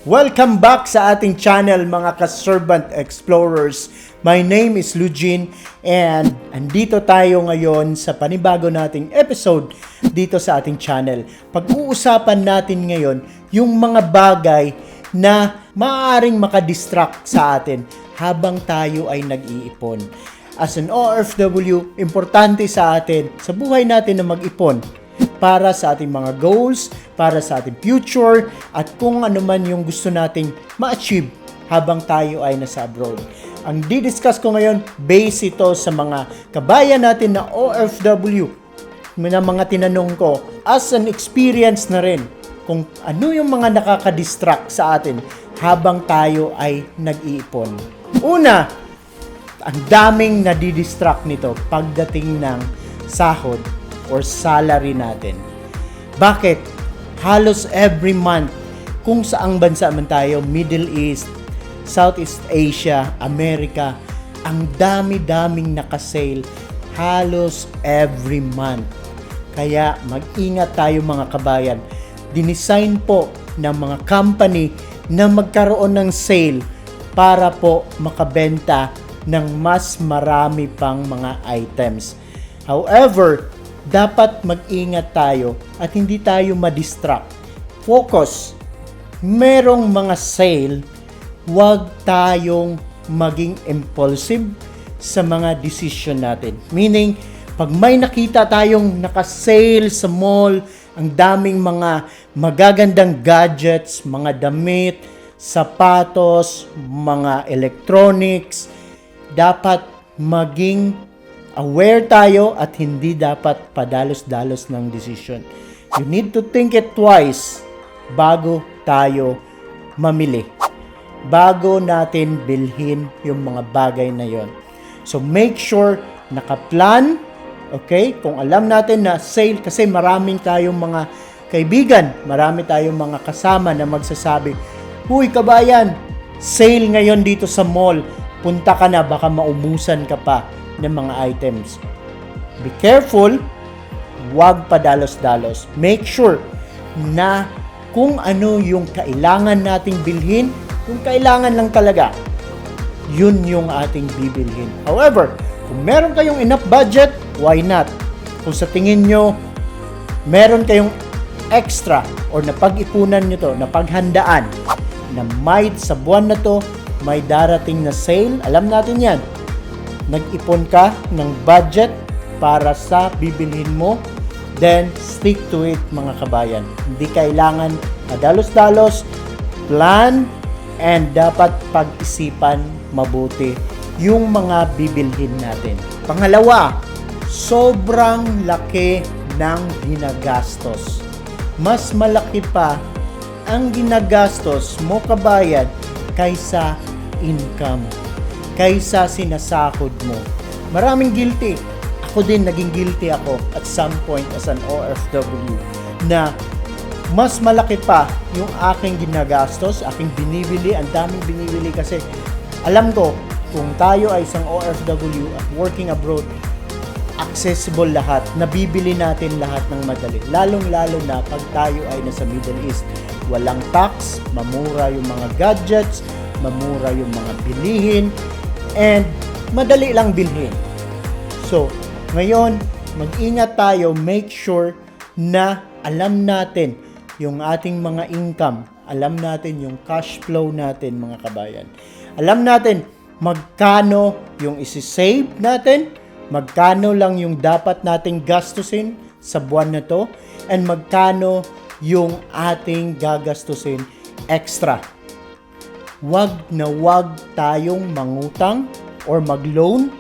Welcome back sa ating channel mga ka-Servant Explorers. My name is Lugin and andito tayo ngayon sa panibago nating episode dito sa ating channel. Pag-uusapan natin ngayon yung mga bagay na maaaring makadistract sa atin habang tayo ay nag-iipon. As an OFW, importante sa atin, sa buhay natin na mag-ipon para sa ating mga goals, para sa ating future, at kung ano man yung gusto nating ma-achieve habang tayo ay nasa abroad. Ang di-discuss ko ngayon, base ito sa mga kabayan natin na OFW, na mga tinanong ko, as an experience na rin, kung ano yung mga nakaka-distract sa atin habang tayo ay nag-iipon. Una, ang daming nadidistract nito pagdating ng sahod or salary natin. Bakit? Halos every month, kung saang bansa man tayo, Middle East, Southeast Asia, America, ang dami-daming nakasale halos every month. Kaya mag-ingat tayo mga kabayan. Dinesign po ng mga company na magkaroon ng sale para po makabenta ng mas marami pang mga items. However, dapat mag-ingat tayo at hindi tayo ma-distract. Focus. Merong mga sale, huwag tayong maging impulsive sa mga decision natin. Meaning, pag may nakita tayong naka-sale sa mall, ang daming mga magagandang gadgets, mga damit, sapatos, mga electronics, dapat maging aware tayo at hindi dapat padalos-dalos ng decision. You need to think it twice bago tayo mamili. Bago natin bilhin yung mga bagay na yon. So make sure nakaplan, okay? Kung alam natin na sale, kasi maraming tayong mga kaibigan, marami tayong mga kasama na magsasabi, "Huy kabayan, sale ngayon dito sa mall. Punta ka na, baka maubusan ka pa ng mga items." Be careful, huwag padalos-dalos. Make sure na kung ano yung kailangan nating bilhin, kung kailangan lang talaga, yun yung ating bibilhin. However, kung meron kayong enough budget, why not? Kung sa tingin nyo, meron kayong extra or napag-ipunan nyo to, napaghandaan, na may sa buwan na to, may darating na sale, alam natin yan. Nag-ipon ka ng budget para sa bibilhin mo, then stick to it mga kabayan. Hindi kailangan madalos-dalos, plan, and dapat pag-isipan mabuti yung mga bibilhin natin. Pangalawa, sobrang laki ng ginagastos. Mas malaki pa ang ginagastos mo kabayan kaysa income, kaysa sinasahod mo. Maraming guilty. Ako din, naging guilty ako at some point as an OFW na mas malaki pa yung aking ginagastos, aking binibili, ang daming binibili kasi alam ko kung tayo ay isang OFW at working abroad, accessible lahat, nabibili natin lahat ng madali. Lalong-lalo na pag tayo ay nasa Middle East. Walang tax, mamura yung mga gadgets, mamura yung mga bilihin, and madali lang bilhin. So, ngayon, mag-ingat tayo, make sure na alam natin yung ating mga income, alam natin yung cash flow natin mga kabayan. Alam natin magkano yung isi-save natin, magkano lang yung dapat nating gastusin sa buwan na to, and magkano yung ating gagastusin extra. Wag na wag tayong mangutang or mag-loan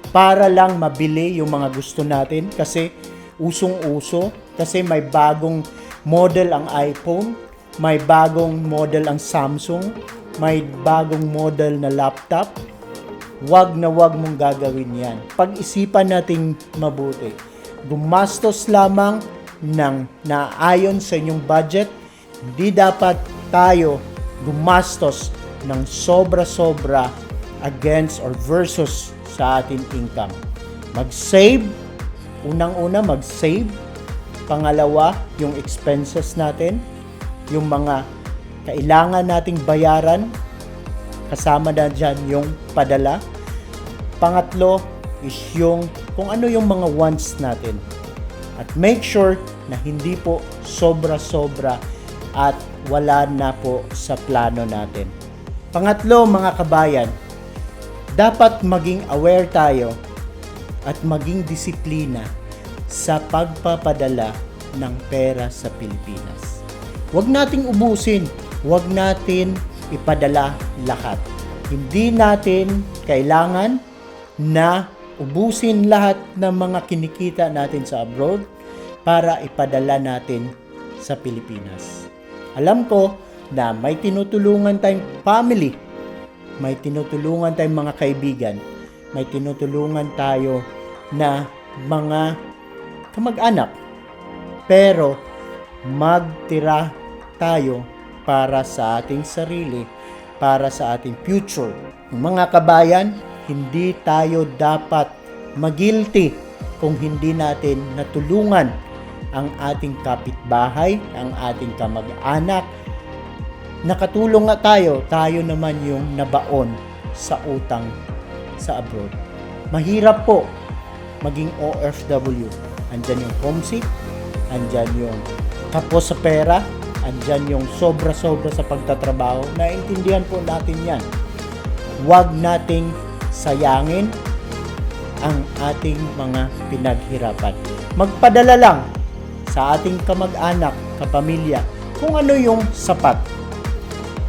para lang mabili yung mga gusto natin kasi usong-uso, kasi may bagong model ang iPhone, may bagong model ang Samsung, may bagong model na laptop. Wag na wag mong gagawin yan. Pag-isipan nating mabuti. Gumastos lamang ng naayon sa inyong budget. Hindi dapat tayo gumastos ng sobra-sobra against or versus sa ating income. Mag-save. Unang-una, mag-save. Pangalawa, yung expenses natin. Yung mga kailangan nating bayaran. Kasama na dyan yung padala. Pangatlo is yung kung ano yung mga wants natin. At make sure na hindi po sobra-sobra at wala na po sa plano natin. Pangatlo, mga kabayan, dapat maging aware tayo at maging disiplina sa pagpapadala ng pera sa Pilipinas. Huwag nating ubusin, huwag natin ipadala lahat. Hindi natin kailangan na ubusin lahat ng mga kinikita natin sa abroad para ipadala natin sa Pilipinas. Alam ko na may tinutulungan tayong family, may tinutulungan tayong mga kaibigan, may tinutulungan tayo na mga kamag-anak. Pero magtira tayo para sa ating sarili, para sa ating future. Mga kabayan, hindi tayo dapat magilty kung hindi natin natulungan ang ating kapitbahay, ang ating kamag-anak. Nakatulong nga tayo naman yung nabaon sa utang sa abroad. Mahirap po maging OFW. Andyan yung homesick, andyan yung kapos sa pera, andyan yung sobra-sobra sa pagtatrabaho. Naintindihan po natin yan. Huwag nating sayangin ang ating mga pinaghirapan. Magpadala lang sa ating kamag-anak, kapamilya, kung ano yung sapat.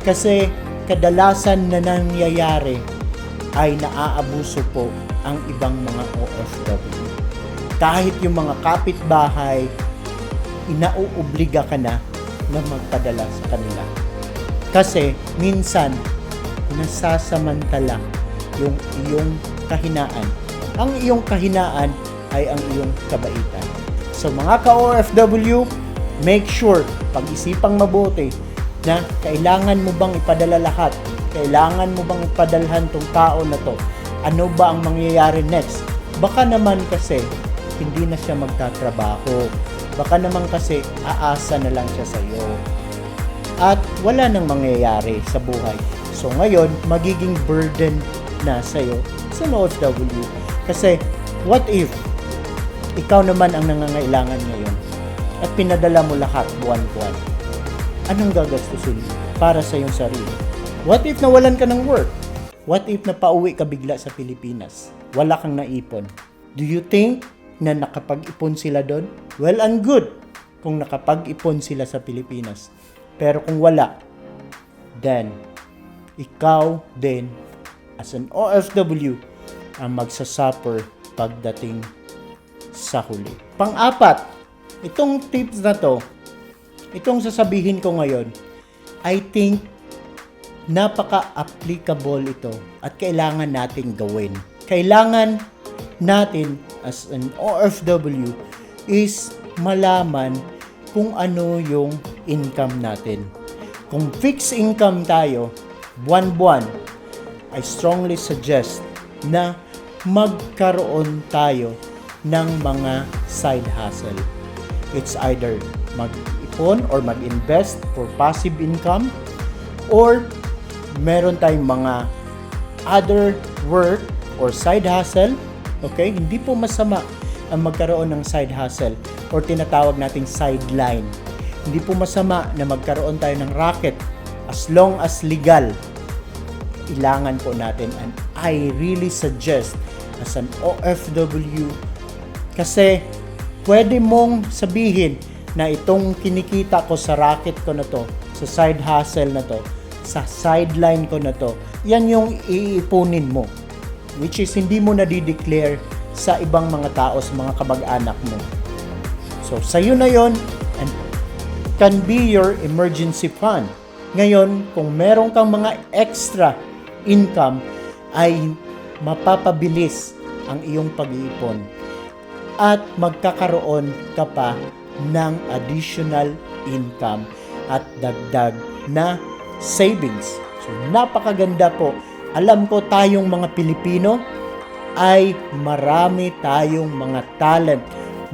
Kasi kadalasan na nangyayari ay naaabuso po ang ibang mga OFW. Kahit yung mga kapitbahay, inauobliga ka na magpadala sa kanila. Kasi minsan, nasasamantala yung iyong kahinaan. Ang iyong kahinaan ay ang iyong kabaitan. So mga ka-OFW, make sure, pag-isipang mabuti, na kailangan mo bang ipadala lahat? Kailangan mo bang ipadalhan tong tao na to? Ano ba ang mangyayari next? Baka naman kasi hindi na siya magtatrabaho. Baka naman kasi aasa na lang siya sa iyo. At wala nang mangyayari sa buhay. So ngayon, magiging burden na sa iyo sa OFW. Kasi what if ikaw naman ang nangangailangan ngayon at pinadala mo lahat buwan-buwan? Anong gagastusin para sa iyong sarili? What if nawalan ka ng work? What if napauwi ka bigla sa Pilipinas? Wala kang naipon. Do you think na nakapag-ipon sila doon? Well and good kung nakapag-ipon sila sa Pilipinas. Pero kung wala, then ikaw din as an OFW ang magsasuffer pagdating sa huli. Pang-apat, itong tips na to, itong sasabihin ko ngayon, I think napaka-applicable ito at kailangan nating gawin. Kailangan natin as an OFW is malaman kung ano yung income natin. Kung fixed income tayo, buwan-buwan, I strongly suggest na magkaroon tayo ng mga side hustle. It's either mag-ipon or mag-invest for passive income, or meron tayong mga other work or side hustle. Okay? Hindi po masama ang magkaroon ng side hustle or tinatawag nating sideline. Hindi po masama na magkaroon tayo ng racket as long as legal. Kailangan po natin, and I really suggest as an OFW, kasi pwede mong sabihin na itong kinikita ko sa racket ko na to, sa side hustle na to, sa sideline ko na to, yan yung iipunin mo, which is hindi mo na-declare sa ibang mga tao, sa mga kamag-anak mo. So sa'yo na yon, and can be your emergency fund. Ngayon, kung meron kang mga extra income, ay mapapabilis ang iyong pag-iipon at magkakaroon ka pa ng additional income at dagdag na savings. So napakaganda po. Alam ko tayong mga Pilipino ay marami tayong mga talent,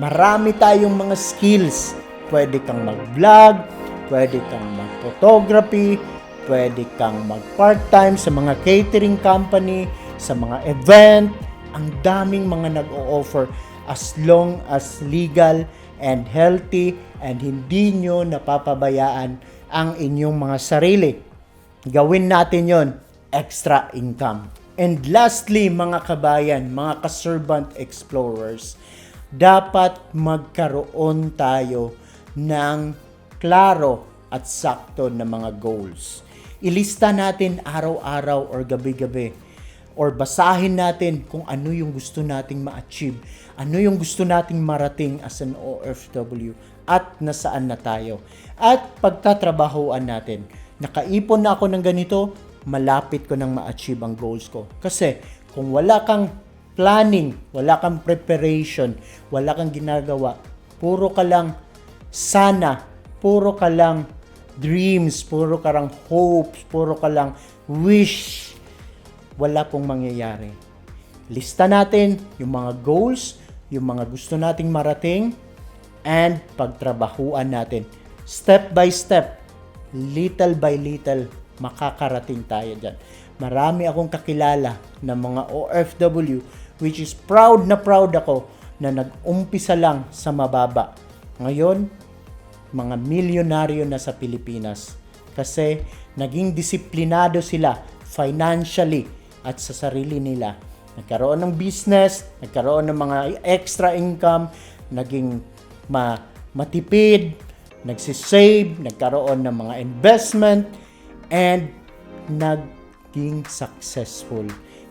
marami tayong mga skills. Pwede kang mag-vlog, pwede kang photography, pwede kang mag-part-time sa mga catering company, sa mga event. Ang daming mga nag-o-offer as long as legal and healthy and hindi nyo napapabayaan ang inyong mga sarili. Gawin natin yon, extra income. And lastly, mga kabayan, mga ka-servant explorers, dapat magkaroon tayo ng klaro at sakto na mga goals. Ilista natin araw-araw or gabi-gabi or basahin natin kung ano yung gusto nating ma-achieve, ano yung gusto nating marating as an OFW at nasaan na tayo. At pagtatrabahuan natin, nakaipon na ako ng ganito, malapit ko nang ma-achieve ang goals ko. Kasi kung wala kang planning, wala kang preparation, wala kang ginagawa, puro ka lang sana, puro ka lang dreams, puro ka lang hopes, puro ka lang wish, wala pong mangyayari. Lista natin yung mga goals, yung mga gusto nating marating, and pagtrabahuan natin. Step by step, little by little, makakarating tayo dyan. Marami akong kakilala na mga OFW which is proud ako na nag-umpisa lang sa mababa. Ngayon, mga milyonaryo na sa Pilipinas kasi naging disiplinado sila financially at sa sarili nila. Nagkaroon ng business, nagkaroon ng mga extra income, naging matipid, nagsisave, nagkaroon ng mga investment, and naging successful.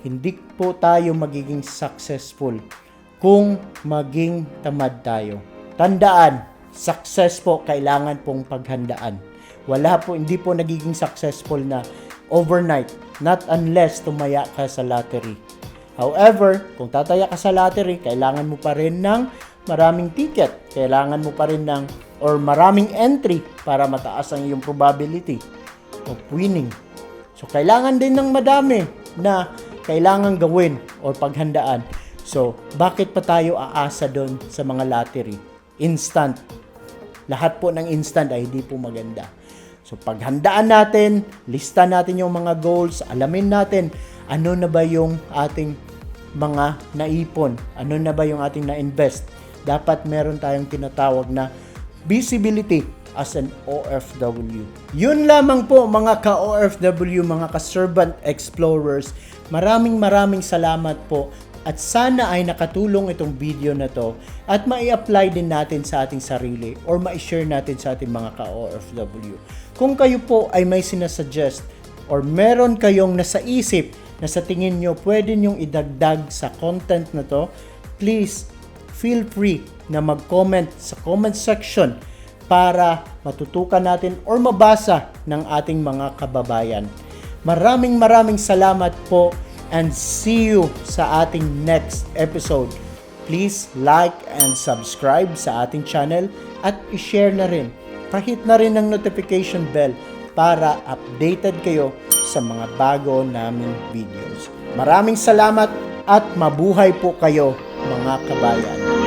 Hindi po tayo magiging successful kung maging tamad tayo. Tandaan, success po kailangan pong paghandaan. Hindi po nagiging successful na overnight, not unless tumaya ka sa lottery. However, kung tataya ka sa lottery, kailangan mo pa rin ng maraming ticket. Kailangan mo pa rin ng maraming entry para mataas ang iyong probability of winning. So, kailangan din ng madami na kailangan gawin o paghandaan. So, bakit pa tayo aasa doon sa mga lottery? Instant. Lahat po ng instant ay hindi po maganda. So, paghandaan natin, lista natin yung mga goals, alamin natin ano na ba yung ating mga naipon, ano na ba yung ating na-invest. Dapat meron tayong tinatawag na visibility as an OFW. Yun lamang po mga ka-OFW, mga ka-servant explorers. Maraming salamat po. At sana ay nakatulong itong video na to at mai-apply din natin sa ating sarili or mai-share natin sa ating mga ka-OFW. Kung kayo po ay may sinasuggest or meron kayong nasa isip na sa tingin nyo pwede nyong idagdag sa content na to, please feel free na mag-comment sa comment section para matutukan natin or mabasa ng ating mga kababayan. Maraming salamat po. And see you sa ating next episode. Please like and subscribe sa ating channel at i-share na rin. Pahit na rin ang notification bell para updated kayo sa mga bago naming videos. Maraming salamat at mabuhay po kayo mga kabayan.